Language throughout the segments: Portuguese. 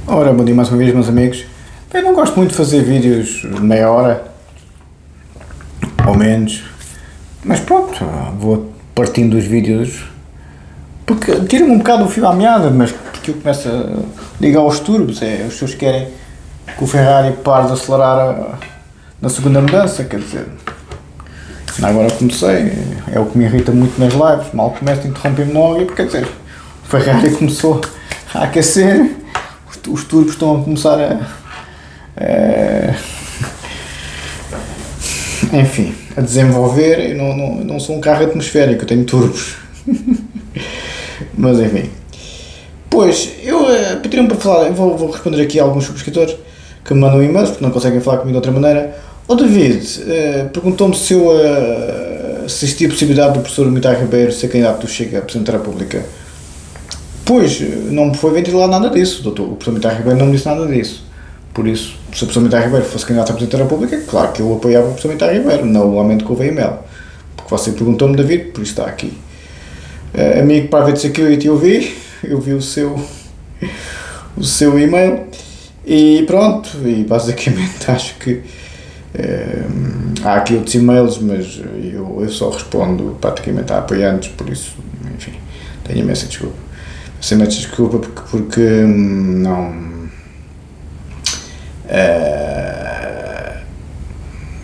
Ora, bom dia mais uma vez, meus amigos. Eu não gosto muito de fazer vídeos de meia hora, ou menos, mas pronto, vou partindo os vídeos, porque tira-me um bocado o fio à meada, mas porque eu começo a ligar aos turbos, os pessoas querem que o Ferrari pare de acelerar na segunda mudança, quer dizer, agora comecei, é o que me irrita muito nas lives, mal começo a interromper-me logo, porque quer dizer, o Ferrari começou a aquecer, os turbos estão a começar enfim, a desenvolver. Eu não sou um carro atmosférico, eu tenho turbos. Mas enfim. Pois, pediram para falar, eu vou responder aqui a alguns subscritores que me mandam e-mails porque não conseguem falar comigo de outra maneira. O David perguntou-me se existia a possibilidade do professor Miguel Ribeiro ser candidato do Chega a Presidente da República. Pois, não me foi ventilado nada disso, o professor Miguel Ribeiro não me disse nada disso. Por isso, se o professor Miguel Ribeiro fosse candidato a Presidente da República, claro que eu apoiava o professor Miguel Ribeiro, não o lamento que houve e-mail. Porque você perguntou-me, David, por isso está aqui. Amigo, para ver se aqui eu vi o seu e-mail e pronto, e basicamente acho que há aqui outros e-mails, mas eu só respondo praticamente a apoiantes, por isso, enfim, tenho imensa desculpa. Sem mais desculpa porque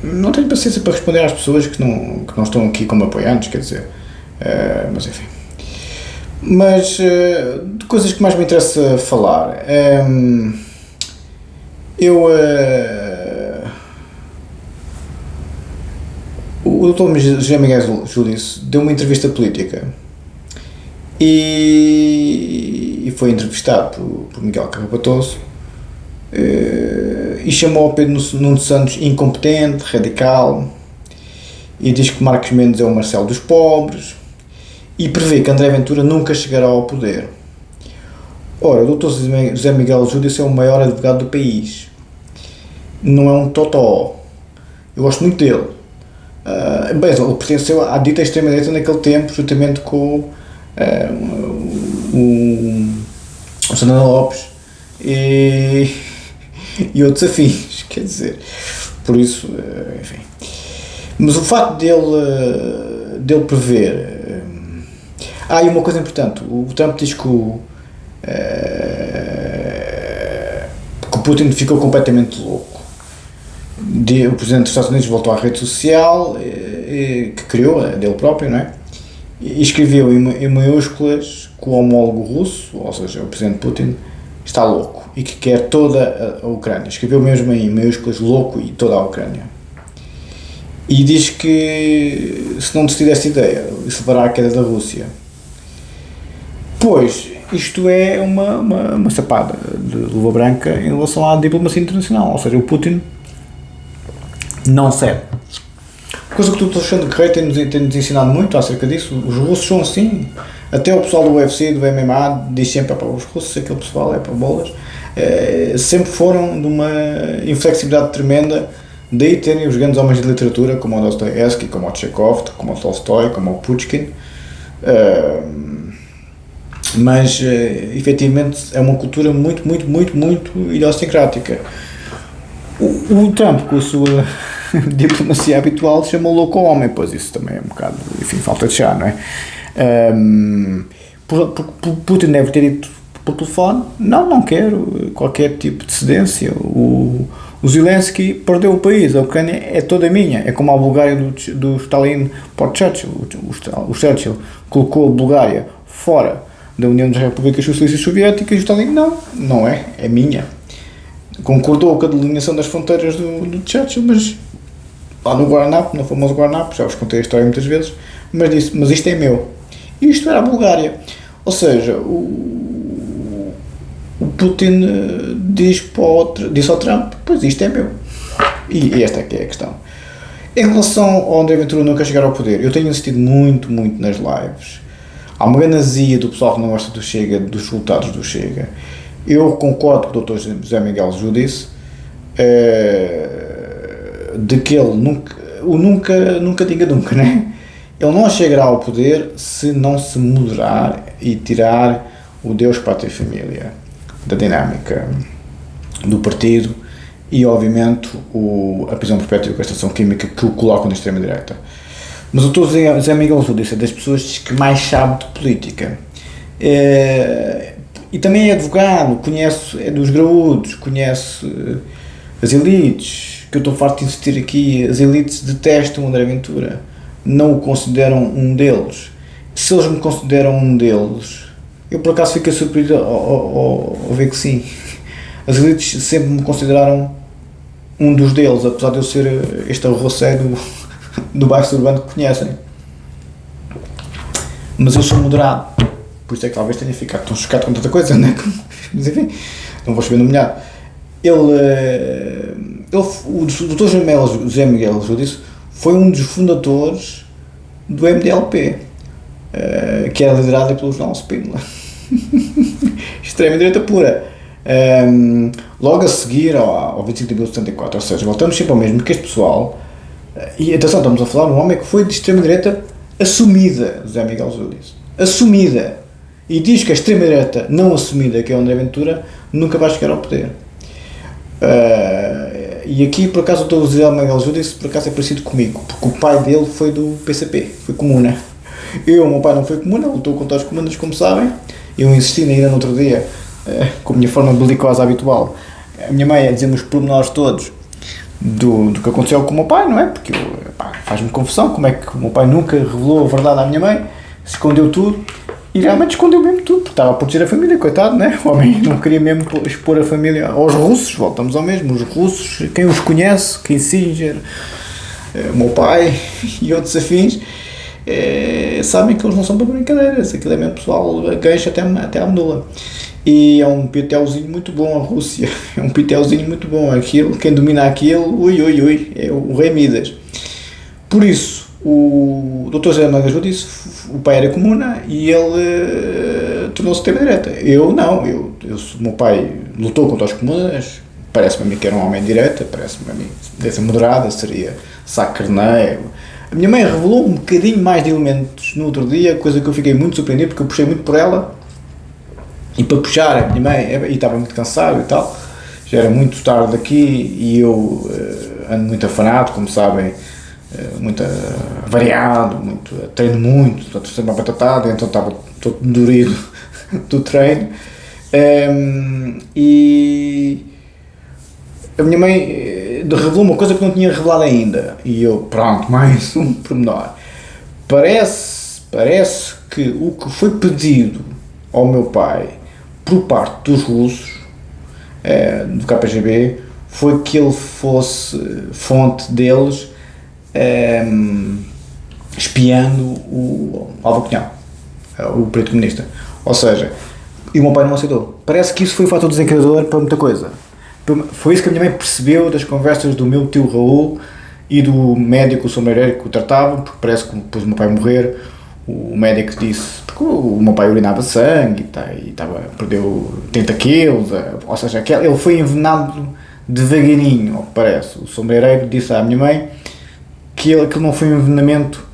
não tenho paciência para responder às pessoas que não estão aqui como apoiantes, quer dizer, mas enfim. Mas de coisas que mais me interessa falar, o Dr. José Miguel Júdice deu uma entrevista política e foi entrevistado por Miguel Carrapatoso e chamou o Pedro Nuno Santos incompetente, radical, e diz que Marcos Mendes é o Marcelo dos pobres e prevê que André Ventura nunca chegará ao poder. Ora, o Dr. José Miguel Júdice é o maior advogado do país, não é um totó, eu gosto muito dele. Bem, ele pertenceu à dita extrema-direita naquele tempo, juntamente com o Santana Lopes e outros afins, quer dizer, por isso, enfim. Mas o facto dele prever... e uma coisa importante, o Trump diz que o Putin ficou completamente louco. O Presidente dos Estados Unidos voltou à rede social que criou, dele próprio, não é? E escreveu em maiúsculas que o homólogo russo, ou seja, o Presidente Putin, está louco e que quer toda a Ucrânia. Escreveu mesmo em maiúsculas louco e toda a Ucrânia. E diz que se não desistir desta ideia, isso levará à queda da Rússia. Pois, isto é uma sapada de luva branca em relação à diplomacia internacional, ou seja, o Putin não cede. Coisa que o Dr. Alexandre Guerreiro tem-nos ensinado muito acerca disso. Os russos são assim, até o pessoal do UFC, do MMA, diz sempre para os russos, aquele pessoal é para bolas, sempre foram de uma inflexibilidade tremenda, daí terem os grandes homens de literatura, como o Dostoiévski, como o Chekhov, como o Tolstói, como o Pushkin, mas efetivamente é uma cultura muito idiosincrática. O Trump, com a sua diplomacia habitual, chamou louco ao homem, pois isso também é um bocado, enfim, falta de chá, não é? Putin deve ter dito por telefone, não quero qualquer tipo de cedência, o Zelensky perdeu o país, a Ucrânia é toda minha, é como a Bulgária do Stalin para o Churchill. O Churchill colocou a Bulgária fora da União das Repúblicas Socialistas Soviéticas e o Stalin não é minha. Concordou com a delineação das fronteiras do Churchill, mas lá no Guarnapo, no famoso Guarnapo, já vos contei a história muitas vezes, mas disse, mas isto é meu. E isto era a Bulgária. Ou seja, o Putin disse ao Trump, pois isto é meu. E esta é que é a questão. Em relação ao André Ventura nunca chegar ao poder, eu tenho insistido muito nas lives. Há uma ganazia do pessoal que não gosta do Chega, dos resultados do Chega. Eu concordo com o Dr. José Miguel Júdice de que ele nunca diga nunca, né? Ele não chegará ao poder se não se moderar e tirar o Deus, Pátria e Família. da dinâmica do partido e, obviamente, a prisão perpétua e a castração química que o colocam na extrema-direita. Mas o Dr. José Miguel Júdice é das pessoas que mais sabe de política. E também é advogado, é dos graúdos, conhece as elites, que eu estou farto de insistir aqui, as elites detestam o André Ventura, não o consideram um deles. Se eles me consideram um deles, eu por acaso fiquei surpreendido ao ver que sim. As elites sempre me consideraram um dos deles, apesar de eu ser este arroceiro do bairro urbano que conhecem. Mas eu sou moderado, por isso é que talvez tenha ficado tão chocado com tanta coisa, né? Mas enfim, não vou chover no molhado. O Dr. José Miguel Júdice foi um dos fundadores do MDLP, que era liderado pelo João Spínola. Extrema-direita pura. Logo a seguir ao 25 de abril de 74, ou seja, voltamos sempre ao mesmo, que este pessoal, e atenção, estamos a falar de um homem que foi de extrema-direita assumida, José Miguel Júdice, assumida, e diz que a extrema-direita não assumida, que é o André Ventura, nunca vai chegar ao poder. E aqui, por acaso, o José Miguel Júdice, por acaso, é parecido comigo, porque o pai dele foi do PCP, foi comuna. O meu pai não foi comuna, lutou contra os comunas, como sabem. Eu insisti ainda no outro dia, com a minha forma belicosa habitual, a minha mãe a dizer-me os pormenores todos do que aconteceu com o meu pai, não é? Porque faz-me confusão como é que o meu pai nunca revelou a verdade à minha mãe, escondeu tudo, e realmente escondeu mesmo tudo, porque estava a proteger a família, coitado, não é? O homem não queria mesmo expor a família aos russos, voltamos ao mesmo, os russos, quem os conhece, Kissinger, o meu pai e outros afins, sabem que eles não são para brincadeiras, aquilo é mesmo pessoal, gancha até à medula. E é um pitelzinho muito bom a Rússia, é um pitelzinho muito bom, aquilo, quem domina aquilo, ui, é o rei Midas. Por isso, o Dr. José Miguel Júdice, o pai era comuna e ele tornou-se extrema-direita. Eu não, o meu pai lutou contra os comunas, parece-me a mim que era um homem de direita, parece-me a mim, dessa moderada, seria Sá Carneiro. A minha mãe revelou um bocadinho mais de elementos no outro dia, coisa que eu fiquei muito surpreendido, porque eu puxei muito por ela, e para puxar a minha mãe, e estava muito cansado e tal, já era muito tarde aqui, e eu ando muito afanado, como sabem, muito variado, treino muito, estou sempre abatatado, então estava todo dorido do treino, e a minha mãe revelou uma coisa que não tinha revelado ainda, e eu, pronto, mais um pormenor. Parece que o que foi pedido ao meu pai por parte dos russos, do KGB, foi que ele fosse fonte deles, espiando o Álvaro Cunhal, o Partido Comunista. Ou seja, e o meu pai não aceitou. Parece que isso foi o fator desencadeador para muita coisa. Foi isso que a minha mãe percebeu das conversas do meu tio Raul e do médico, o sombreiro que o tratava, porque parece que depois do meu pai morrer, o médico disse, porque o meu pai urinava sangue e perdeu 30 quilos, ou seja, ele foi envenenado devagarinho, ao que parece. O sombreiro disse à minha mãe que aquilo não foi um envenenamento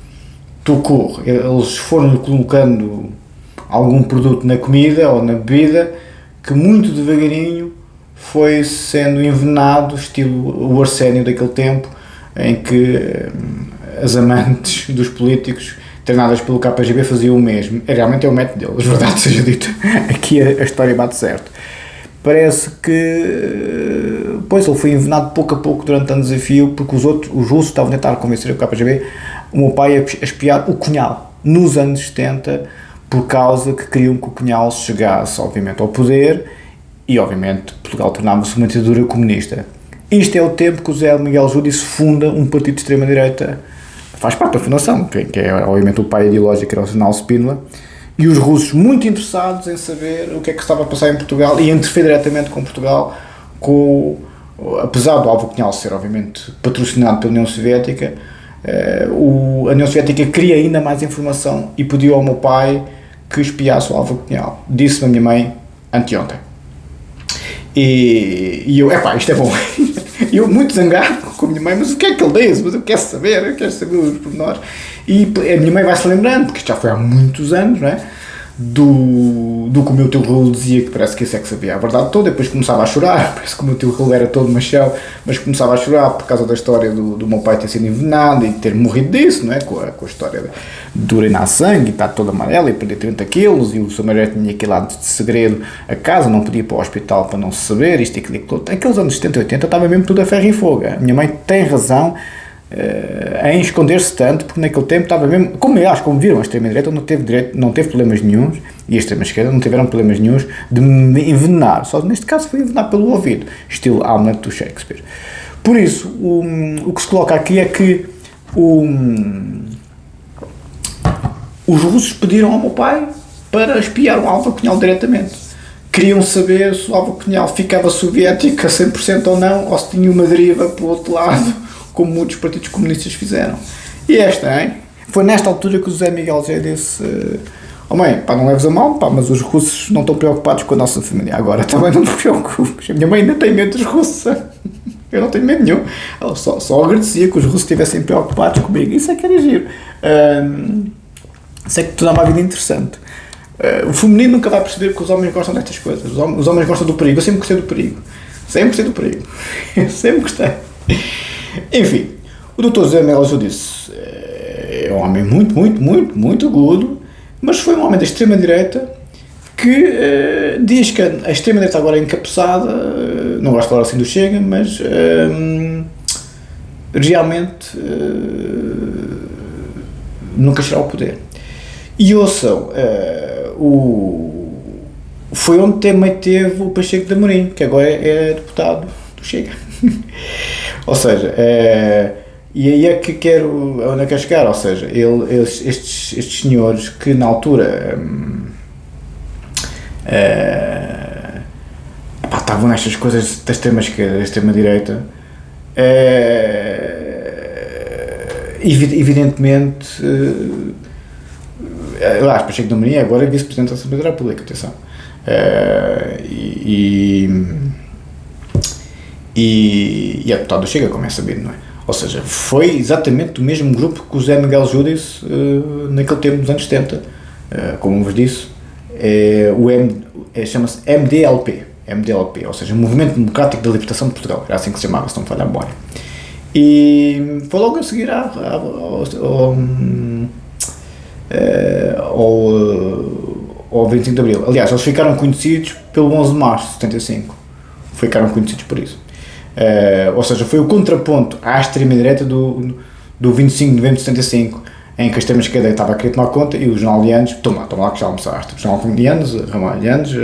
tout-court, eles foram colocando algum produto na comida ou na bebida que muito devagarinho foi sendo envenenado, estilo o arsénio daquele tempo, em que as amantes dos políticos treinadas pelo KGB faziam o mesmo. Realmente é o método deles, verdade seja dita. Aqui a história bate certo. Parece que pois ele foi envenenado pouco a pouco durante o desafio, porque os russos estavam a tentar convencer o KGB, o meu pai a espiar o Cunhal nos anos 70, por causa que queriam que o Cunhal chegasse obviamente ao poder e obviamente Portugal tornava-se uma ditadura comunista. Isto é o tempo que o José Miguel Júdice funda um partido de extrema-direita, faz parte da fundação, que é obviamente o pai ideológico, era o João Spínola, e os russos muito interessados em saber o que é que estava a passar em Portugal e interferir diretamente com Portugal, apesar do Álvaro Cunhal ser obviamente patrocinado pela União Soviética, a União Soviética queria ainda mais informação e pediu ao meu pai que espiasse o Álvaro Cunhal. Disse-me a minha mãe anteontem. E eu, isto é bom. Eu muito zangado com a minha mãe, mas o que é que ele disse? Mas eu quero saber os pormenores. E a minha mãe vai-se lembrando, porque isto já foi há muitos anos, não é? do que o meu tio Raul dizia, que parece que esse é que sabia a verdade toda. Depois começava a chorar, parece que o meu tio Raul era todo machão, mas começava a chorar por causa da história do meu pai ter sido envenenado e ter morrido disso, não é? Com a história de urinar sangue e estar todo amarelo e perder 30 quilos, e o seu marido tinha que ir lá de segredo a casa, não podia ir para o hospital para não se saber, isto e aquilo. Aqueles anos 70 e 80 estava mesmo tudo a ferro e fogo. A minha mãe tem razão em esconder-se tanto, porque naquele tempo estava mesmo, como viram, a extrema-direita não teve problemas nenhuns, e a extrema-esquerda não tiveram problemas nenhuns de me envenenar, só neste caso foi envenenar pelo ouvido, estilo Hamlet do Shakespeare. Por isso, o que se coloca aqui é que os russos pediram ao meu pai para espiar o Álvaro Cunhal diretamente. Queriam saber se o Álvaro Cunhal ficava soviético a 100% ou não, ou se tinha uma deriva para o outro lado, como muitos partidos comunistas fizeram. E foi nesta altura que o José Miguel já disse: oh mãe, pá, não leves a mal, pá, mas os russos não estão preocupados com a nossa família. Agora também não te preocupes, a minha mãe ainda tem medo dos russos. Eu não tenho medo nenhum. Ela só agradecia que os russos estivessem preocupados comigo. Isso é que era giro. Isso é que tornava a vida interessante. O feminino nunca vai perceber que os homens gostam destas coisas. Os homens gostam do perigo. Eu sempre gostei do perigo. Eu sempre gostei. Enfim, o Dr. José Miguel Judice é um homem muito agudo, mas foi um homem da extrema-direita que diz que a extrema-direita agora é encapuçada, não gosto de falar assim do Chega, mas realmente nunca chegará ao poder. E ouçam, foi onde também teve o Pacheco de Amorim, que agora é deputado do Chega. Ou seja, e aí é que onde é que quero chegar, ou seja, estes senhores que na altura estavam nestas coisas da extrema-esquerda, da extrema-direita, evidentemente, aliás, Pacheco de Amorim agora é vice-presidente da Assembleia da República, atenção, e é deputado do Chega, como é sabido, não é? Ou seja, foi exatamente do mesmo grupo que o José Miguel Judice naquele tempo, nos anos 70, como vos disse, chama-se MDLP, ou seja, Movimento Democrático da Libertação de Portugal, era assim que se chamava, se não me falha a memória. E foi logo a seguir ao 25 de Abril. Aliás, eles ficaram conhecidos pelo 11 de Março de 75, ficaram conhecidos por isso. Ou seja, foi o contraponto à extrema-direita do 25 de novembro de 75, em que a extrema-esquerda estava a querer tomar conta e os jornalianos, toma lá que já almoçaste, os jornalianos, ramalhianos,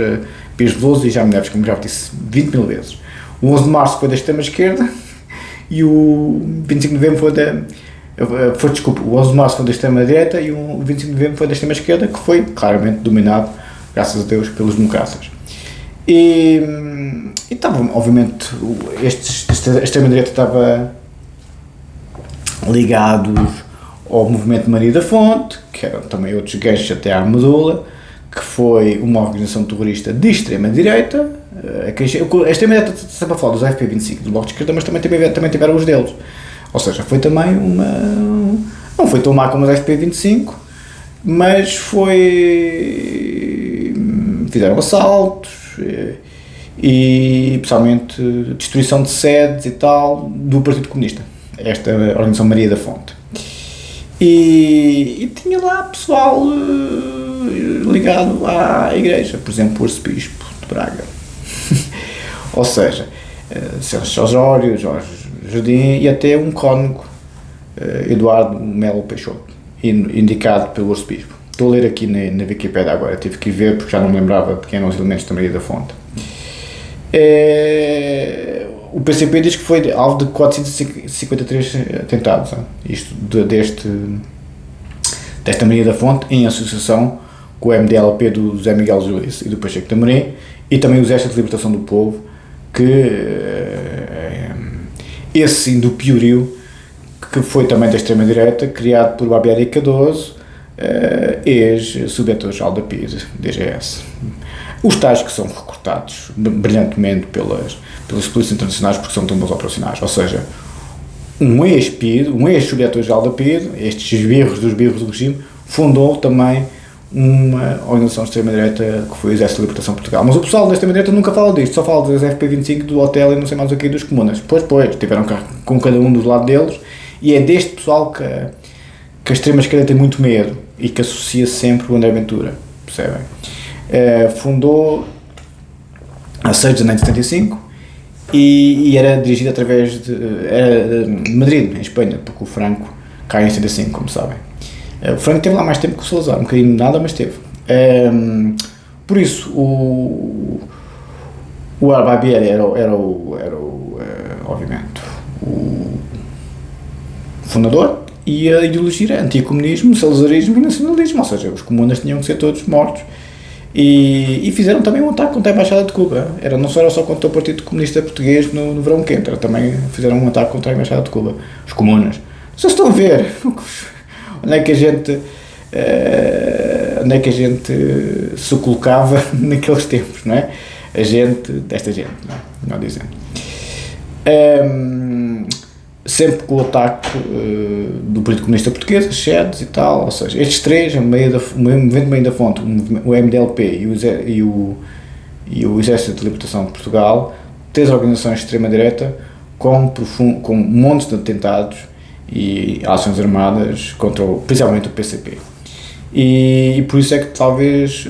Pires Veloso e Jaime Neves, como já disse 20 mil vezes. O 11 de Março foi da extrema-esquerda e o 25 de novembro o 11 de Março foi da extrema-direita e o 25 de novembro foi da extrema-esquerda, que foi claramente dominado, graças a Deus, pelos democratas. E estava, obviamente, a extrema-direita estava ligados ao movimento de Maria da Fonte, que eram também outros ganchos até à medula, que foi uma organização terrorista de extrema-direita. A extrema-direita está sempre a falar dos FP25, do Bloco de Esquerda, mas também tiveram os deles. Ou seja, foi também não foi tão má como os FP25, mas fizeram assaltos e principalmente destruição de sedes e tal do Partido Comunista, esta organização Maria da Fonte. E tinha lá pessoal ligado à igreja, por exemplo, o arcebispo de Braga. Ou seja, Sérgio Osório, Jorge Jardim e até um cônego, Eduardo Melo Peixoto, indicado pelo arcebispo. Estou a ler aqui na Wikipédia agora, tive que ver porque já não me lembrava de quem eram os elementos da Maria da Fonte. O PCP diz que foi alvo de 453 atentados, isto desta Maria da Fonte, em associação com o MDLP do José Miguel Judice e do Pacheco de Amorim, e também o Exército de Libertação do Povo, que esse sim do Piorio, que foi também da extrema-direita, criado por Barbieri Cardoso, ex-subdiretor-geral da PIDE, DGS. Os tais que são recrutados brilhantemente pelas polícias internacionais porque são tão bons operacionais, ou seja, um ex-PIDE, um ex-subdiretor-geral da PIDE, estes esbirros dos birros do regime, fundou também uma organização de extrema-direita que foi o Exército de Libertação de Portugal. Mas o pessoal da extrema-direita nunca fala disto, só fala dos FP25, do hotel e não sei mais o que, dos comunas. Pois, tiveram com cada um do lado deles, e é deste pessoal que a extrema-esquerda tem muito medo e que associa sempre o André Ventura, percebem? Fundou a 6 de janeiro de 75 e era dirigida através de Madrid, em Espanha, porque o Franco cai em 75, como sabem. O Franco teve lá mais tempo que o Salazar, um bocadinho de nada, mas teve. Por isso, o Barbieri era obviamente, o fundador, e a ideologia era anticomunismo, salazarismo e nacionalismo, ou seja, os comunas tinham que ser todos mortos. E fizeram também um ataque contra a Embaixada de Cuba. Não era só contra o Partido Comunista Português no Verão Quente, também fizeram um ataque contra a Embaixada de Cuba, os comunas. Vocês estão a ver onde é que a gente se colocava naqueles tempos, não é? Desta gente, não dizendo. Sempre com o ataque do Partido Comunista Português, as SEDES e tal, ou seja, estes três, o movimento meio da fonte, o MDLP e o Exército de Libertação de Portugal, três organizações de extrema-direita com montes de atentados e ações armadas contra principalmente o PCP. E por isso é que talvez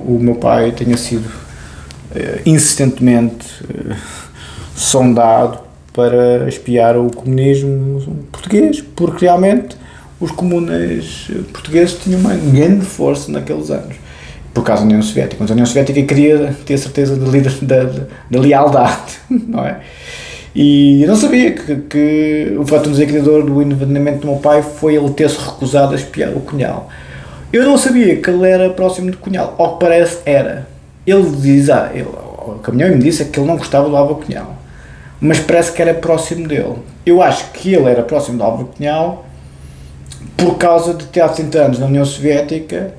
o meu pai tenha sido insistentemente sondado para espiar o comunismo português, porque realmente os comunas portugueses tinham uma grande força naqueles anos, por causa da União Soviética. Mas a União Soviética queria ter certeza da lealdade, não é? E eu não sabia que o fator desencadeador do envenenamento do meu pai foi ele ter-se recusado a espiar o Cunhal. Eu não sabia que ele era próximo do Cunhal, ao que parece era. Ele diz, o caminhão me disse que ele não gostava do Álvaro Cunhal, mas parece que era próximo dele. Eu acho que ele era próximo do Álvaro Cunhal por causa de ter há 30 anos na União Soviética,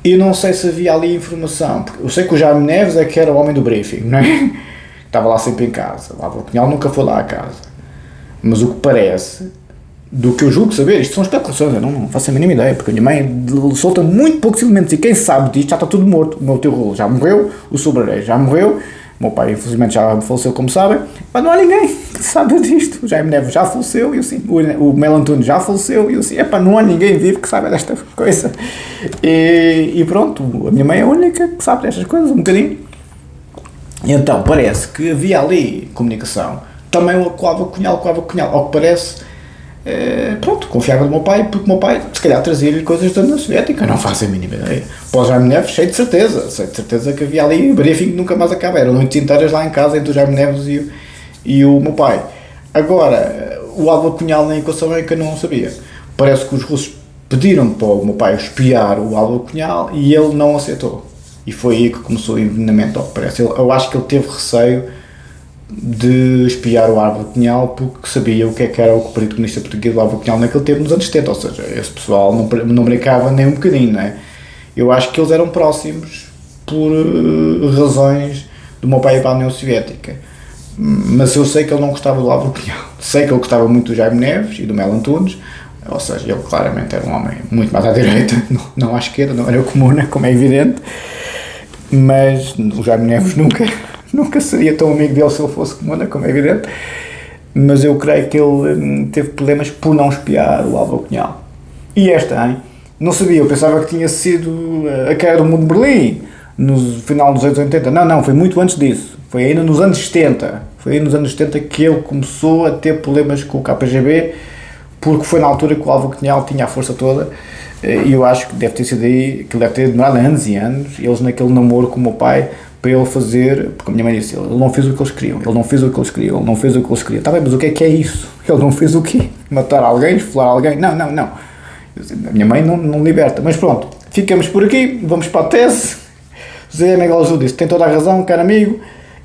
e não sei se havia ali informação, porque eu sei que o Jaime Neves é que era o homem do briefing, não é? Estava lá sempre em casa. O Álvaro Cunhal nunca foi lá à casa. Mas o que parece, do que eu julgo saber, isto são especulações, eu não faço a mínima ideia, porque a minha mãe solta muito poucos elementos, e quem sabe disto já está tudo morto. O meu tio Rolo já morreu, o Sobreirei já morreu, o meu pai infelizmente já faleceu, como sabem, mas não há ninguém que saiba disto. O Jaime Neves já faleceu, e eu sim. O Melo Antunes já faleceu, e eu sim. Não há ninguém vivo que saiba desta coisa. E pronto, a minha mãe é a única que sabe destas coisas, um bocadinho. Então, parece que havia ali comunicação, também com o Álvaro Cunhal, ao que parece, confiava no meu pai, porque o meu pai, se calhar, trazia-lhe coisas da União Soviética, não faço a mínima ideia. Para o Jaime Neves, sei de certeza que havia ali, o briefing nunca mais acaba, eram noites inteiras lá em casa, entre o Jaime Neves e o meu pai. Agora, o Álvaro Cunhal na equação é que eu não sabia. Parece que os russos pediram para o meu pai espiar o Álvaro Cunhal e ele não aceitou. E foi aí que começou o envenenamento, ao que parece. Eu acho que ele teve receio de espiar o Álvaro Cunhal, porque sabia o que era o Partido Comunista Português do Álvaro Cunhal naquele tempo, nos anos 70, ou seja, esse pessoal não brincava nem um bocadinho, não é? Eu acho que eles eram próximos por razões do meu pai ir para a União Soviética. Mas eu sei que ele não gostava do Álvaro Cunhal. Sei que ele gostava muito do Jaime Neves e do Melo Antunes, ou seja, ele claramente era um homem muito mais à direita, não à esquerda, não era comuna, como é evidente. Mas o Jaime Neves nunca seria tão amigo dele se ele fosse comuna, como é evidente. Mas eu creio que ele teve problemas por não espiar o Álvaro Cunhal. E não sabia, eu pensava que tinha sido a queda do mundo de Berlim, no final dos anos 80. Não, foi muito antes disso. Foi ainda nos anos 70. Foi aí nos anos 70 que ele começou a ter problemas com o KGB, porque foi na altura que o Álvaro Cunhal tinha a força toda. E eu acho que deve ter sido aí, que ele deve ter demorado anos e anos, eles naquele namoro com o meu pai, para ele fazer, porque a minha mãe disse, ele não fez o que eles queriam, Está bem, mas o que é isso? Ele não fez o quê? Matar alguém, esfolar alguém? Não. A minha mãe não liberta, mas pronto, ficamos por aqui, vamos para a tese. José Miguel Azul disse, tem toda a razão, caro amigo,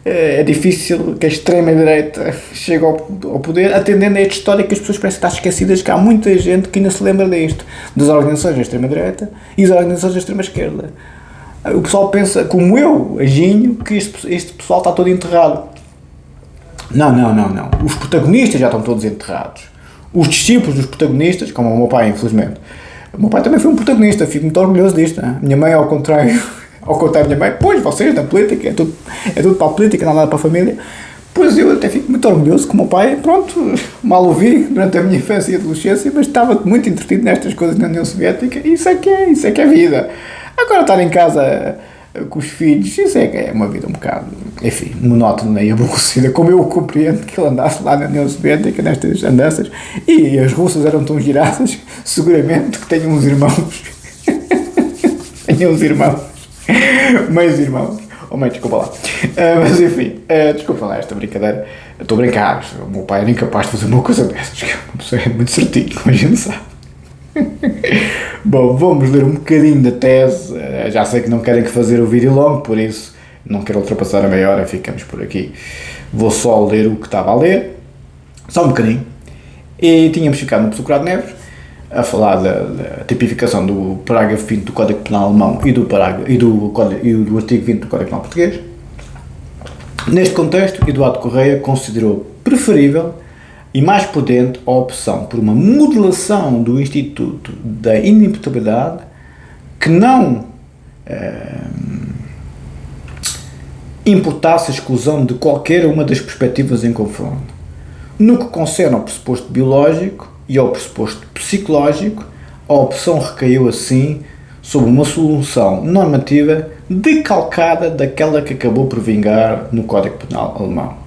é difícil que a extrema-direita chegue ao poder, atendendo a esta história que as pessoas parecem estar esquecidas, que há muita gente que ainda se lembra disto, das organizações da extrema-direita e das organizações da extrema-esquerda. O pessoal pensa, como eu, Aginho, que este pessoal está todo enterrado. Não. Os protagonistas já estão todos enterrados. Os discípulos dos protagonistas, como o meu pai, infelizmente, O meu pai também foi um protagonista, fico muito orgulhoso disto. Né? Minha mãe, ao contrário da minha mãe, pois vocês na política, é tudo para a política, não há nada para a família. Pois eu até fico muito orgulhoso que o meu pai, pronto, mal o vi durante a minha infância e adolescência, mas estava muito entretido nestas coisas na União Soviética, e isso é que é vida. Agora estar em casa com os filhos, isso é que é uma vida um bocado, enfim, monótona e aborrecida, como eu compreendo que ele andasse lá na União Soviética, nestas andanças, e as russas eram tão giradas, seguramente que tenham uns irmãos, meios irmãos, ou mãe, desculpa lá, mas enfim, desculpa lá esta brincadeira, estou a brincar, o meu pai era incapaz de fazer uma coisa dessas, que uma pessoa é muito certinho, como a gente sabe. Bom, vamos ler um bocadinho da tese. Já sei que não querem que fazer o vídeo longo, por isso não quero ultrapassar a meia hora, ficamos por aqui. Vou só ler o que estava a ler, só um bocadinho. E tínhamos ficado no Sócrates Neves a falar da tipificação do parágrafo 20 do Código Penal alemão e do artigo 20 do Código Penal português. Neste contexto, Eduardo Correia considerou preferível e mais prudente a opção por uma modelação do Instituto da Inimputabilidade que não imputasse a exclusão de qualquer uma das perspectivas em confronto. No que concerne ao pressuposto biológico e ao pressuposto psicológico, a opção recaiu assim sobre uma solução normativa decalcada daquela que acabou por vingar no Código Penal alemão.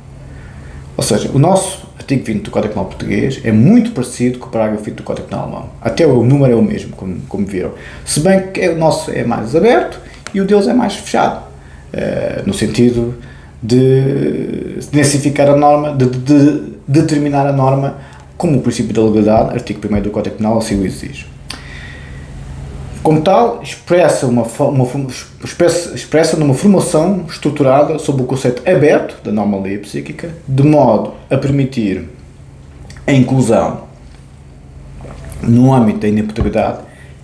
Ou seja, o nosso artigo 20 do Código Penal português é muito parecido com o parágrafo 20 do Código Penal alemão. Até o número é o mesmo, como viram. Se bem que o nosso é mais aberto e o deles é mais fechado, no sentido de densificar a norma, de determinar a norma como o princípio da legalidade, artigo 1º do Código Penal, assim o exige. Como tal, expressa numa formação estruturada sob o conceito aberto da anomalia psíquica, de modo a permitir a inclusão no âmbito da inimputabilidade,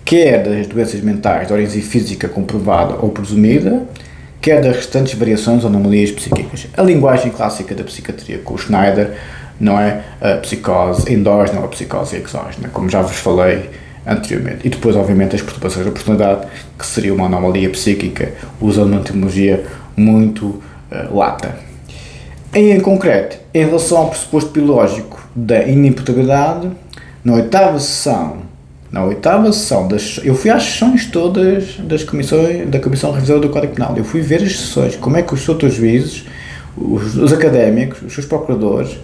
quer das doenças mentais de origem física comprovada ou presumida, quer das restantes variações ou anomalias psíquicas. A linguagem clássica da psiquiatria com o Schneider não é a psicose endógena ou a psicose exógena, como já vos falei anteriormente. E depois, obviamente, as perturbações da personalidade, que seria uma anomalia psíquica, usando uma terminologia muito lata. Em concreto, em relação ao pressuposto biológico da inimputabilidade, na oitava sessão eu fui às sessões todas da Comissão Revisora do Código Penal. Eu fui ver as sessões, como é que os outros juízes, os académicos, os seus procuradores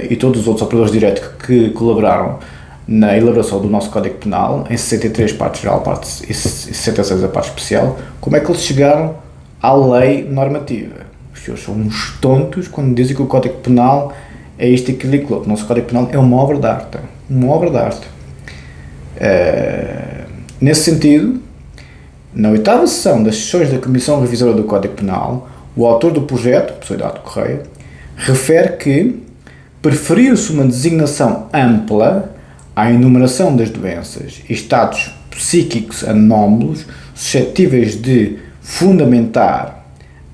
e todos os outros operadores de direito que colaboraram na elaboração do nosso Código Penal, em 63 parte geral e 66 a parte especial, como é que eles chegaram à lei normativa. Os senhores são uns tontos quando dizem que o Código Penal é isto e aquilo e aquilo. O nosso Código Penal é uma obra de arte. Uma obra de arte. Nesse sentido, na oitava sessão das sessões da Comissão Revisora do Código Penal, o autor do projeto, o professor Eduardo Correia, refere que preferiu-se uma designação ampla à enumeração das doenças e estados psíquicos anómalos suscetíveis de fundamentar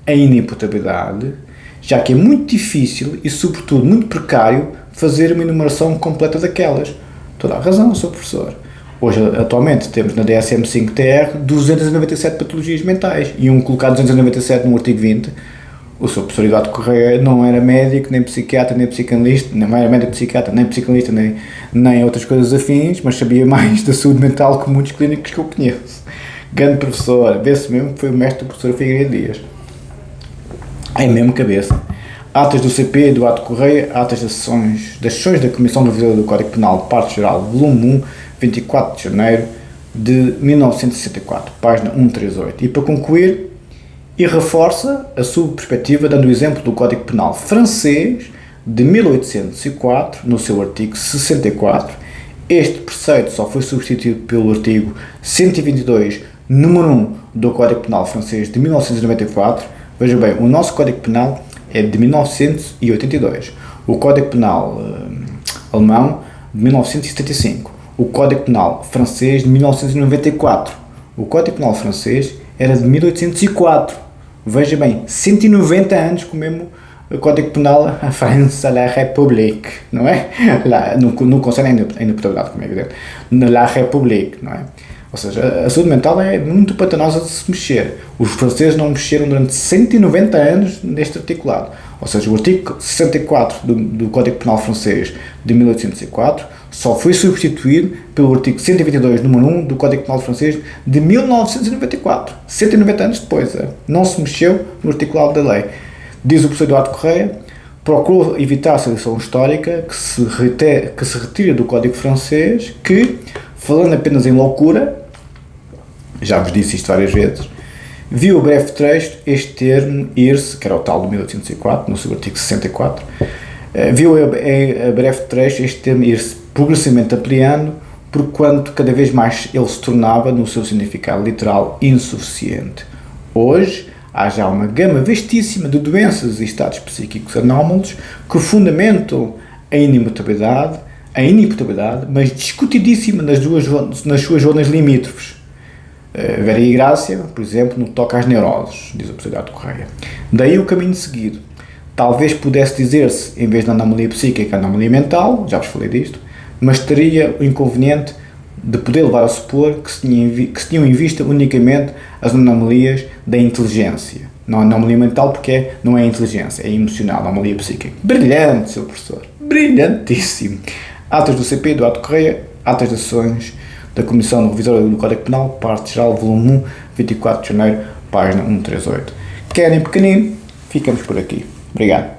a inimputabilidade, já que é muito difícil e, sobretudo, muito precário fazer uma enumeração completa daquelas. Toda a razão, Sr. Professor. Hoje, atualmente, temos na DSM-5-TR 297 patologias mentais e colocar 297 no artigo 20. O Sr. Professor Eduardo Correia não era médico, nem psiquiatra, nem psicanalista, não era médico psiquiatra, nem psicanalista, nem outras coisas afins, mas sabia mais da saúde mental que muitos clínicos que eu conheço. Grande professor, vê-se mesmo que foi o mestre do professor Figueiredo Dias. É mesmo cabeça. Atas do CP, Eduardo Correia, atas das sessões da Comissão Revisora do Código Penal, parte geral, volume 1, 24 de janeiro de 1964, página 138. E para concluir, e reforça a sua perspectiva dando o exemplo do Código Penal francês de 1804, no seu artigo 64. Este preceito só foi substituído pelo artigo 122, número 1 do Código Penal francês de 1994. Veja bem, o nosso Código Penal é de 1982, o Código Penal alemão de 1975, o Código Penal francês de 1994, o Código Penal francês era de 1804, veja bem, 190 anos com o mesmo o Código Penal, a França, la République, não é? Lá, não concerne a imputabilidade, como é evidente, na la République, não é? Ou seja, a saúde mental é muito patanosa de se mexer. Os franceses não mexeram durante 190 anos neste articulado. Ou seja, o artigo 64 do Código Penal francês de 1804 só foi substituído pelo artigo 122, número 1 do Código Penal francês de 1994. 190 anos depois. Não se mexeu no articulado da lei. Diz o professor Eduardo Correia, procurou evitar a seleção histórica que se retira do Código francês, que, falando apenas em loucura, já vos disse isto várias vezes, viu o breve trecho este termo ir-se, que era o tal de 1804, no seu artigo 64, viu a breve trecho este termo ir-se progressivamente ampliando, porquanto cada vez mais ele se tornava, no seu significado literal, insuficiente. Hoje, há já uma gama vastíssima de doenças e estados psíquicos anómalos que fundamentam a inimputabilidade, mas discutidíssima nas suas zonas limítrofes. Vera e Grácia, por exemplo, no que toca às neuroses, diz o professor Eduardo Correia. Daí o caminho seguido. Talvez pudesse dizer-se, em vez de anomalia psíquica, anomalia mental, já vos falei disto, mas teria o inconveniente de poder levar a supor que se tinham em vista unicamente as anomalias da inteligência. Não a anomalia mental porque não é inteligência, é emocional, anomalia psíquica. Brilhante, seu professor. Brilhantíssimo. Atas do CP, Eduardo Correia, atas de sessões da Comissão Revisora do Código Penal, parte geral, volume 1, 24 de janeiro, página 138. Querem pequenino? Ficamos por aqui. Obrigado.